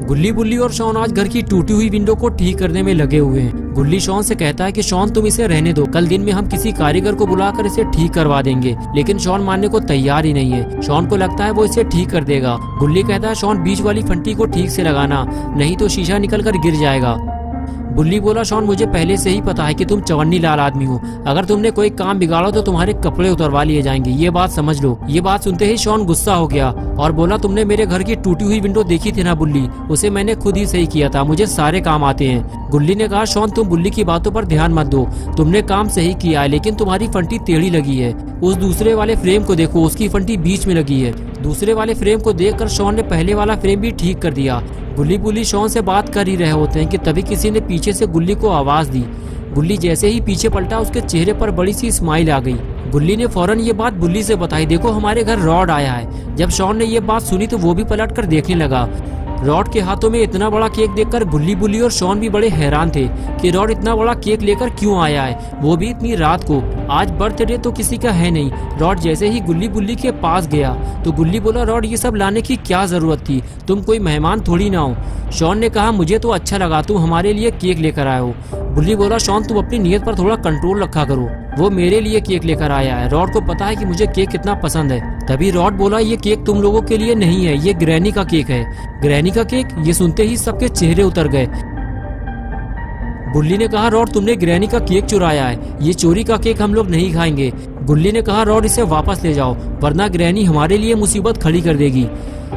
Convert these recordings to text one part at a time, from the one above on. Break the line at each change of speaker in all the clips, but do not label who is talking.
गुल्ली बुल्ली और शॉन आज घर की टूटी हुई विंडो को ठीक करने में लगे हुए हैं। गुल्ली शॉन से कहता है कि शॉन तुम इसे रहने दो, कल दिन में हम किसी कारीगर को बुलाकर इसे ठीक करवा देंगे। लेकिन शॉन मानने को तैयार ही नहीं है। शॉन को लगता है वो इसे ठीक कर देगा। गुल्ली कहता है शॉन बीच वाली फंटी को ठीक से लगाना, नहीं तो शीशा निकल कर गिर जाएगा। गुल्ली बोला शॉन मुझे पहले से ही पता है कि तुम चवन्नी लाल आदमी हो, अगर तुमने कोई काम बिगाड़ो तो तुम्हारे कपड़े उतरवा लिए जाएंगे, ये बात समझ लो। ये बात सुनते ही शॉन गुस्सा हो गया और बोला तुमने मेरे घर की टूटी हुई विंडो देखी थी ना बुल्ली, उसे मैंने खुद ही सही किया था, मुझे सारे काम आते हैं। गुल्ली ने कहा शॉन तुम बुल्ली की बातों पर ध्यान मत दो, तुमने काम सही किया है लेकिन तुम्हारी फंटी टेढ़ी लगी है। उस दूसरे वाले फ्रेम को देखो, उसकी फंटी बीच में लगी है। दूसरे वाले फ्रेम को देखकर शॉन ने पहले वाला फ्रेम भी ठीक कर दिया। गुल्ली बुल्ली शॉन से बात कर ही रहे होते हैं कि तभी किसी ने पीछे से गुल्ली को आवाज दी। गुल्ली जैसे ही पीछे पलटा उसके चेहरे पर बड़ी सी स्माइल आ गई। गुल्ली ने फौरन ये बात बुल्ली से बताई, देखो हमारे घर रॉड आया है। जब शॉन ने ये बात सुनी तो वो भी पलट कर देखने लगा। रॉड के हाथों में इतना बड़ा केक देखकर गुल्ली बुल्ली और शॉन भी बड़े हैरान थे कि रॉड इतना बड़ा केक लेकर क्यों आया है, वो भी इतनी रात को। आज बर्थडे तो किसी का है नहीं। रॉड जैसे ही गुल्ली बुल्ली के पास गया तो गुल्ली बोला रॉड ये सब लाने की क्या जरूरत थी, तुम कोई मेहमान थोड़ी ना हो। शॉन ने कहा मुझे तो अच्छा लगा तुम हमारे लिए केक लेकर आए हो। गुल्ली बोला शॉन तुम अपनी नीयत पर थोड़ा कंट्रोल रखा करो, वो मेरे लिए केक लेकर आया है, रॉड को पता है कि मुझे केक कितना पसंद है। तभी रॉड बोला ये केक तुम लोगों के लिए नहीं है, ये ग्रैनी का केक है। ग्रैनी का केक? ये सुनते ही सबके चेहरे उतर गए। गुल्ली ने कहा रॉड तुमने ग्रैनी का केक चुराया है, ये चोरी का केक हम लोग नहीं खाएंगे। गुल्ली ने कहा रॉड इसे वापस ले जाओ वरना ग्रैनी हमारे लिए मुसीबत खड़ी कर देगी।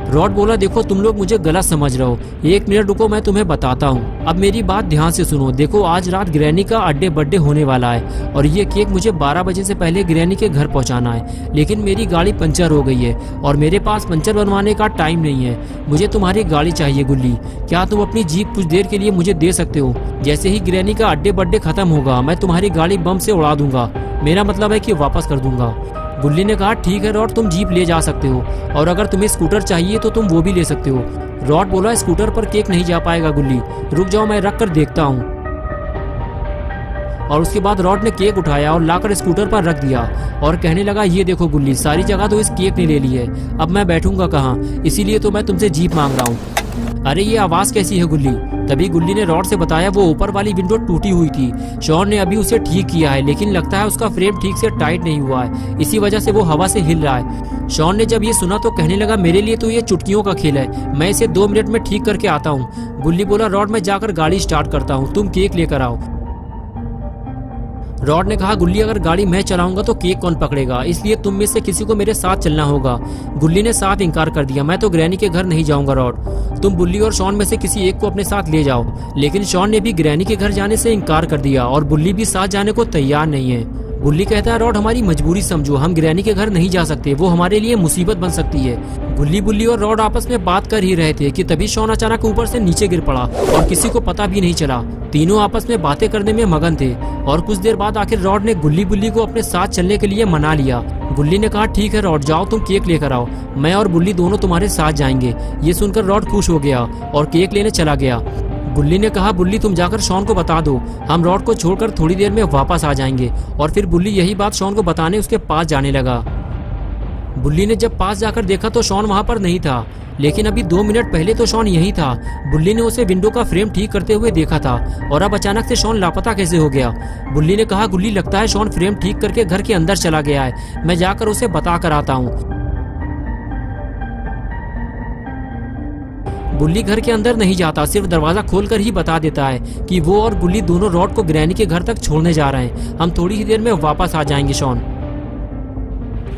रॉड बोला देखो तुम लोग मुझे गलत समझ रहे हो, एक मिनट रुको मैं तुम्हें बताता हूँ। अब मेरी बात ध्यान से सुनो, देखो आज रात ग्रैनी का बर्थडे होने वाला है और ये केक मुझे 12 बजे से पहले ग्रैनी के घर पहुँचाना है। लेकिन मेरी गाड़ी पंचर हो गई है और मेरे पास पंचर बनवाने का टाइम नहीं है। मुझे तुम्हारी गाड़ी चाहिए गुल्ली, क्या तुम अपनी जीप कुछ देर के लिए मुझे दे सकते हो? जैसे ही ग्रैनी का बर्थडे खत्म होगा मैं तुम्हारी गाड़ी बम से उड़ा दूंगा, मेरा मतलब है कि वापस कर दूंगा। गुल्ली ने कहा ठीक है रॉड तुम जीप ले जा सकते हो और अगर तुम्हें स्कूटर चाहिए तो तुम वो भी ले सकते हो। रॉड बोला स्कूटर पर केक नहीं जा पाएगा गुल्ली, रुक जाओ मैं रख कर देखता हूँ। और उसके बाद रॉड ने केक उठाया और लाकर स्कूटर पर रख दिया और कहने लगा ये देखो गुल्ली सारी जगह तो इस केक ने ले ली है, अब मैं बैठूंगा कहाँ, इसीलिए तो मैं तुमसे जीप मांग रहा हूँ। अरे ये आवाज कैसी है गुल्ली? तभी गुल्ली ने रॉड से बताया वो ऊपर वाली विंडो टूटी हुई थी, शॉन ने अभी उसे ठीक किया है लेकिन लगता है उसका फ्रेम ठीक से टाइट नहीं हुआ है, इसी वजह से वो हवा से हिल रहा है। शॉन ने जब ये सुना तो कहने लगा मेरे लिए तो ये चुटकियों का खेल है, मैं इसे 2 मिनट में ठीक करके आता हूँ। गुल्ली बोला रॉड मैं जाकर गाड़ी स्टार्ट करता हूँ, तुम केक लेकर आओ। रॉड ने कहा गुल्ली अगर गाड़ी मैं चलाऊंगा तो केक कौन पकड़ेगा, इसलिए तुम में से किसी को मेरे साथ चलना होगा। गुल्ली ने साफ इनकार कर दिया, मैं तो ग्रैनी के घर नहीं जाऊंगा रॉड, तुम बुल्ली और शॉन में से किसी एक को अपने साथ ले जाओ। लेकिन शॉन ने भी ग्रैनी के घर जाने से इनकार कर दिया और बुल्ली भी साथ जाने को तैयार नहीं है। बुल्ली कहता है रॉड हमारी मजबूरी समझो, हम ग्रैनी के घर नहीं जा सकते, वो हमारे लिए मुसीबत बन सकती है। गुल्ली बुल्ली और रॉड आपस में बात कर ही रहे थे कि तभी शॉन अचानक ऊपर से नीचे गिर पड़ा और किसी को पता भी नहीं चला। तीनों आपस में बातें करने में मगन थे और कुछ देर बाद आखिर रॉड ने गुल्ली बुल्ली को अपने साथ चलने के लिए मना लिया। गुल्ली ने कहा ठीक है रॉड जाओ तुम केक लेकर आओ, मैं और बुल्ली दोनों तुम्हारे साथ जाएंगे। ये सुनकर रॉड खुश हो गया और केक लेने चला गया। गुल्ली ने कहा बुल्ली तुम जाकर शॉन को बता दो, हम रॉड को छोड़कर थोड़ी देर में वापस आ जाएंगे। और फिर बुल्ली यही बात शॉन को बताने उसके पास जाने लगा। बुल्ली ने जब पास जाकर देखा तो शॉन वहां पर नहीं था, लेकिन अभी 2 मिनट पहले तो शॉन यही था। बुल्ली ने उसे विंडो का फ्रेम ठीक करते हुए देखा था और अब अचानक से शॉन लापता कैसे हो गया। बुल्ली ने कहा गुल्ली लगता है शॉन फ्रेम ठीक करके घर के अंदर चला गया है, मैं जाकर उसे बता कर आता हूँ। बुल्ली घर के अंदर नहीं जाता, सिर्फ दरवाजा खोलकर ही बता देता है कि वो और गुल्ली दोनों रॉड को ग्रैनी के घर तक छोड़ने जा रहे हैं, हम थोड़ी ही देर में वापस आ जाएंगे शॉन।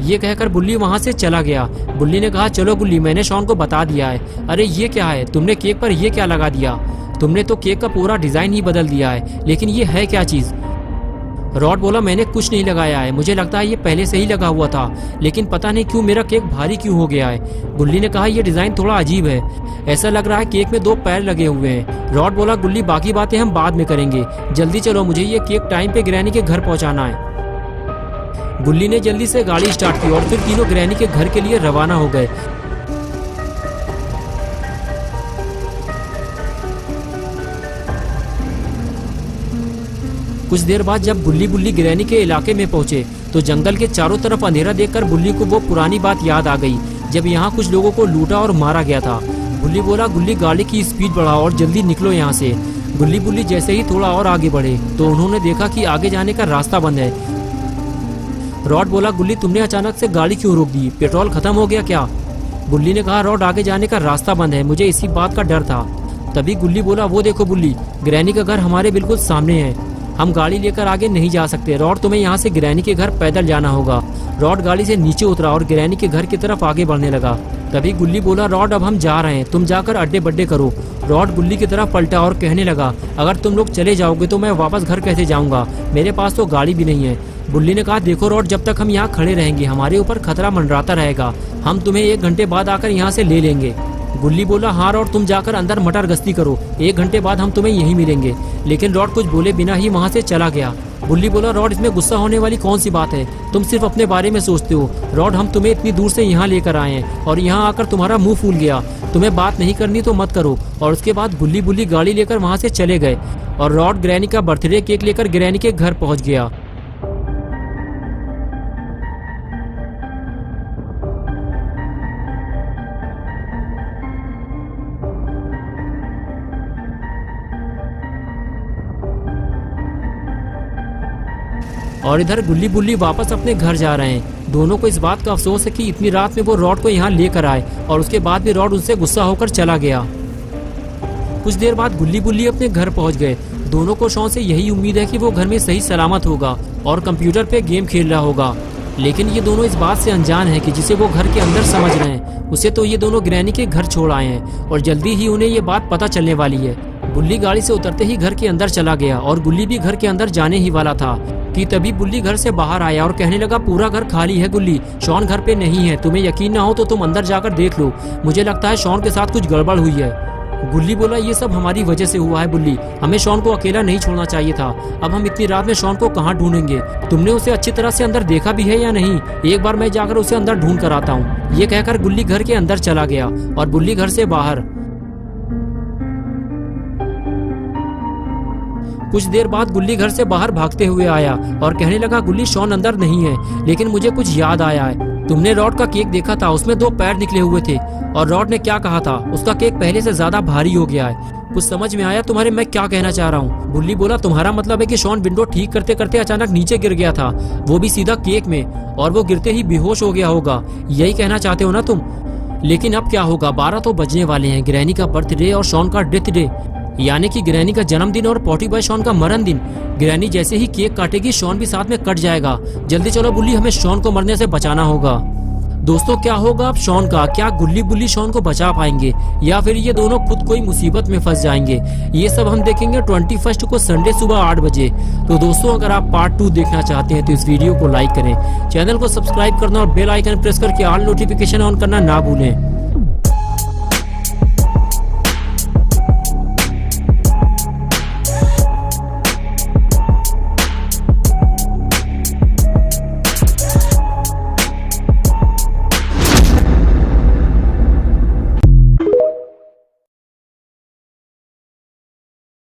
ये कहकर बुल्ली वहां से चला गया। बुल्ली ने कहा चलो गुल्ली मैंने शॉन को बता दिया है। अरे ये क्या है, तुमने केक पर ये क्या लगा दिया, तुमने तो केक का पूरा डिजाइन ही बदल दिया है, लेकिन ये है क्या चीज? रॉड बोला मैंने कुछ नहीं लगाया है, मुझे लगता है ये पहले से ही लगा हुआ था, लेकिन पता नहीं क्यों मेरा केक भारी क्यों हो गया है। गुल्ली ने कहा ये डिजाइन थोड़ा अजीब है, ऐसा लग रहा है केक में 2 पैर लगे हुए हैं। रॉड बोला गुल्ली बाकी बातें हम बाद में करेंगे, जल्दी चलो मुझे ये केक टाइम पे ग्रैनी के घर पहुंचाना है। गुल्ली ने जल्दी से गाड़ी स्टार्ट की और फिर तीनों ग्रैनी के घर के लिए रवाना हो गए। कुछ देर बाद जब गुल्ली बुल्ली ग्रैनी के इलाके में पहुंचे तो जंगल के चारों तरफ अंधेरा देखकर बुल्ली को वो पुरानी बात याद आ गई जब यहाँ कुछ लोगों को लूटा और मारा गया था। गुल्ली बोला, गुल्ली गाड़ी की स्पीड बढ़ाओ और जल्दी निकलो यहाँ से। गुल्ली बुल्ली जैसे ही थोड़ा और आगे बढ़े तो उन्होंने देखा कि आगे जाने का रास्ता बंद है। रॉड बोला, गुल्ली तुमने अचानक से गाड़ी क्यों रोक दी, पेट्रोल खत्म हो गया क्या? गुल्ली ने कहा, रॉड आगे जाने का रास्ता बंद है, मुझे इसी बात का डर था। तभी गुल्ली बोला, वो देखो बुल्ली, ग्रैनी का घर हमारे बिल्कुल सामने है, हम गाड़ी लेकर आगे नहीं जा सकते। रॉड तुम्हें यहाँ से ग्रैनी के घर पैदल जाना होगा। रॉड गाड़ी से नीचे उतरा और ग्रैनी के घर की तरफ आगे बढ़ने लगा। तभी गुल्ली बोला, रॉड अब हम जा रहे हैं, तुम जाकर अड्डे बड्डे करो। रॉड गुल्ली की तरफ पलटा और कहने लगा, अगर तुम लोग चले जाओगे तो मैं वापस घर कैसे जाऊंगा, मेरे पास तो गाड़ी भी नहीं है। गुल्ली ने कहा, देखो रॉड, जब तक हम यहाँ खड़े रहेंगे हमारे ऊपर खतरा मंडराता रहेगा, हम तुम्हें 1 घंटे बाद आकर यहाँ से ले लेंगे। गुल्ली बोला, हाँ रॉड, तुम जाकर अंदर मटर गश्ती करो, 1 घंटे बाद हम तुम्हें यहीं मिलेंगे। लेकिन रॉड कुछ बोले बिना ही वहाँ से चला गया। गुल्ली बोला, रॉड इसमें गुस्सा होने वाली कौन सी बात है, तुम सिर्फ अपने बारे में सोचते हो। रॉड हम तुम्हें इतनी दूर से यहाँ लेकर आए हैं और यहाँ आकर तुम्हारा मुंह फूल गया, तुम्हें बात नहीं करनी तो मत करो। और उसके बाद गुल्ली बुल्ली गाड़ी लेकर वहाँ से चले गए और रॉड ग्रैनी का बर्थडे केक लेकर ग्रैनी के घर पहुँच गया। और इधर गुल्ली बुल्ली वापस अपने घर जा रहे हैं। दोनों को इस बात का अफसोस है कि इतनी रात में वो रॉड को यहाँ लेकर आए और उसके बाद भी रॉड उनसे गुस्सा होकर चला गया। कुछ देर बाद गुल्ली बुल्ली अपने घर पहुँच गए। दोनों को शॉन से यही उम्मीद है कि वो घर में सही सलामत होगा और कंप्यूटर पे गेम खेल रहा होगा। लेकिन ये दोनों इस बात से अनजान है कि जिसे वो घर के अंदर समझ रहे हैं उसे तो ये दोनों ग्रैनी के घर छोड़ आए हैं और जल्दी ही उन्हें ये बात पता चलने वाली है। गुल्ली गाड़ी से उतरते ही घर के अंदर चला गया और गुल्ली भी घर के अंदर जाने ही वाला था कि तभी बुल्ली घर से बाहर आया और कहने लगा, पूरा घर खाली है गुल्ली, शॉन घर पे नहीं है, तुम्हें यकीन ना हो तो तुम अंदर जाकर देख लो, मुझे लगता है शॉन के साथ कुछ गड़बड़ हुई है। गुल्ली बोला, ये सब हमारी वजह से हुआ है बुल्ली, हमें शॉन को अकेला नहीं छोड़ना चाहिए था, अब हम इतनी रात में शॉन को कहाँ ढूंढेंगे, तुमने उसे अच्छी तरह से अंदर देखा भी है या नहीं, एक बार मैं जाकर उसे अंदर ढूंढ कर आता हूँ। ये कहकर गुल्ली घर के अंदर चला गया और बुल्ली घर से बाहर। कुछ देर बाद गुल्ली घर से बाहर भागते हुए आया और कहने लगा, गुल्ली शॉन अंदर नहीं है, लेकिन मुझे कुछ याद आया है, तुमने रॉड का केक देखा था, उसमें 2 पैर निकले हुए थे और रॉड ने क्या कहा था, उसका केक पहले से ज्यादा भारी हो गया है। कुछ समझ में आया तुम्हारे मैं क्या कहना चाह रहा हूँ? गुल्ली बोला, तुम्हारा मतलब है कि शॉन विंडो ठीक करते करते अचानक नीचे गिर गया था, वो भी सीधा केक में, और वो गिरते ही बेहोश हो गया होगा, यही कहना चाहते हो ना तुम? लेकिन अब क्या होगा, 12 तो बजने वाले हैं, ग्रैनी का बर्थडे और शॉन का डेथ डे, यानी कि ग्रैनी का जन्मदिन और पॉटी बॉय शॉन का मरण दिन। ग्रैनी जैसे ही केक काटेगी शॉन भी साथ में कट जाएगा। जल्दी चलो बुल्ली, हमें शॉन को मरने से बचाना होगा। दोस्तों क्या होगा अब शॉन का, क्या गुल्ली बुल्ली शॉन को बचा पाएंगे या फिर ये दोनों खुद कोई मुसीबत में फंस जाएंगे? ये सब हम देखेंगे 21 को संडे सुबह 8 बजे। तो दोस्तों अगर आप पार्ट 2 देखना चाहते हैं तो इस वीडियो को लाइक करें, चैनल को सब्सक्राइब करना और बेल आइकन प्रेस करके ऑल नोटिफिकेशन ऑन करना ना भूलें।